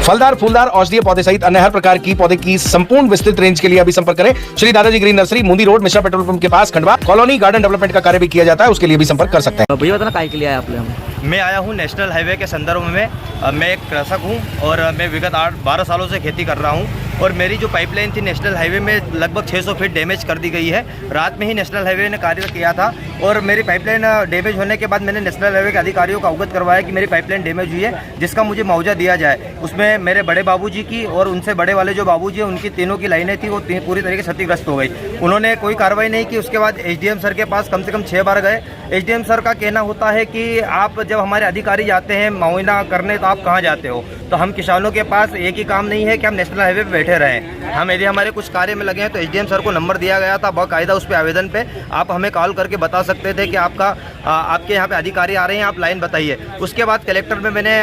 फलदार फूलदार औषधीय पौधे सहित अन्य हर प्रकार की पौधे की संपूर्ण विस्तृत रेंज के लिए अभी संपर्क करें श्री दादाजी ग्रीन नर्सरी, मुंदी रोड, मिश्रा पेट्रोल पंप के पास, खंडवा। कॉलोनी गार्डन डेवलपमेंट का कार्य भी किया जाता है, उसके लिए भी संपर्क कर सकते हैं। भैया बताना काय के लिए आया आपले हम? मैं आया हूँ नेशनल हाईवे के संदर्भ में। मैं एक कृषक हूँ और मैं विगत 12 सालों से खेती कर रहा हूँ और मेरी जो पाइपलाइन थी नेशनल हाईवे में लगभग 600 फीट डैमेज कर दी गई है। रात में ही नेशनल हाईवे ने कार्य किया था और मेरी पाइपलाइन डैमेज होने के बाद मैंने नेशनल हाईवे के अधिकारियों को अवगत करवाया कि मेरी पाइपलाइन डैमेज हुई है, जिसका मुझे मुआवजा दिया जाए। उसमें मेरे बड़े बाबूजी की और उनसे बड़े वाले जो बाबूजी हैं उनकी तीनों की लाइनें थी वो पूरी तरीके से क्षतिग्रस्त हो गई। उन्होंने कोई कार्रवाई नहीं की। उसके बाद एसडीएम सर के पास कम से कम 6 बार गए। एसडीएम सर का कहना होता है कि आप जब हमारे अधिकारी जाते हैं मुआयना करने तो आप कहाँ जाते हो? तो हम किसानों के पास एक ही काम नहीं है कि हम नेशनल हाईवे पे बैठे रहें। हम यदि हमारे कुछ कार्य में लगे हैं तो एसडीएम सर को नंबर दिया गया था बाकायदा, उस पर आवेदन पे आप हमें कॉल करके बता सकते थे कि आपके यहाँ पे अधिकारी आ रहे हैं, आप लाइन बताइए। उसके बाद कलेक्टर में मैंने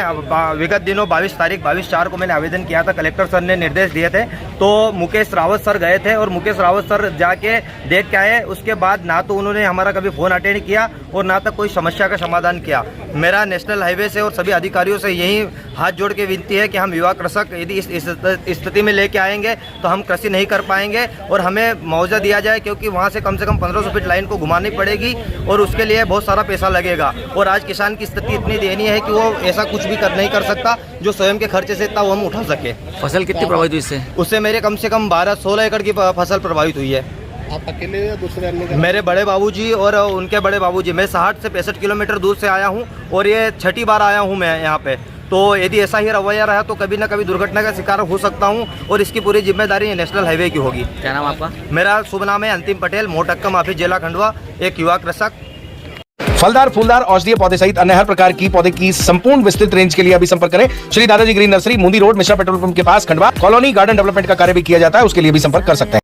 विगत दिनों 22/4 को मैंने आवेदन किया था। कलेक्टर सर ने निर्देश दिए थे तो मुकेश रावत सर गए थे और मुकेश रावत सर जाके देख के आए। उसके बाद ना तो उन्होंने हमारा कभी फ़ोन अटेंड किया और ना तक कोई समस्या का समाधान किया। मेरा नेशनल हाईवे से और सभी अधिकारियों से यही हाथ जोड़ के विनती है कि हम युवा कृषक यदि इस स्थिति में लेके आएंगे तो हम कृषि नहीं कर पाएंगे और हमें मुआवजा दिया जाए, क्योंकि वहाँ से कम 1500 फीट लाइन को घुमानी पड़ेगी और उसके लिए बहुत सारा पैसा लगेगा। और आज किसान की स्थिति इतनी दयनीय है कि वो ऐसा कुछ भी नहीं कर सकता जो स्वयं के खर्चे से इतना वो हम उठा सके। फसल कितनी प्रभावित हुई इससे? उससे मेरे कम से कम 12-16 एकड़ की फसल प्रभावित हुई है। आप अकेले या दूसरे अन्य? मेरे बड़े बाबूजी और उनके बड़े बाबूजी। मैं 60 से 65 किलोमीटर दूर से आया हूँ और ये 6ठी बार आया हूँ मैं यहाँ पे। तो यदि ऐसा ही रवैया रहा तो कभी ना कभी दुर्घटना का शिकार हो सकता हूँ और इसकी पूरी जिम्मेदारी नेशनल हाईवे की होगी। क्या नाम आपका? मेरा शुभ नाम है अंतिम पटेल, मोटक्कम ऑफिस, जिला खंडवा, एक युवा कृषक। फलदार फूलदार औषधीय पौधे सहित अन्य हर प्रकार की पौधे की संपूर्ण विस्तृत रेंज के लिए अभी संपर्क करें श्री दादाजी ग्रीन नर्सरी, मुंदी रोड, मिश्रा पेट्रोल पंप के पास, खंडवा। कॉलोनी गार्डन डेवलपमेंट का कार्य भी किया जाता है, उसके लिए भी संपर्क कर सकते हैं।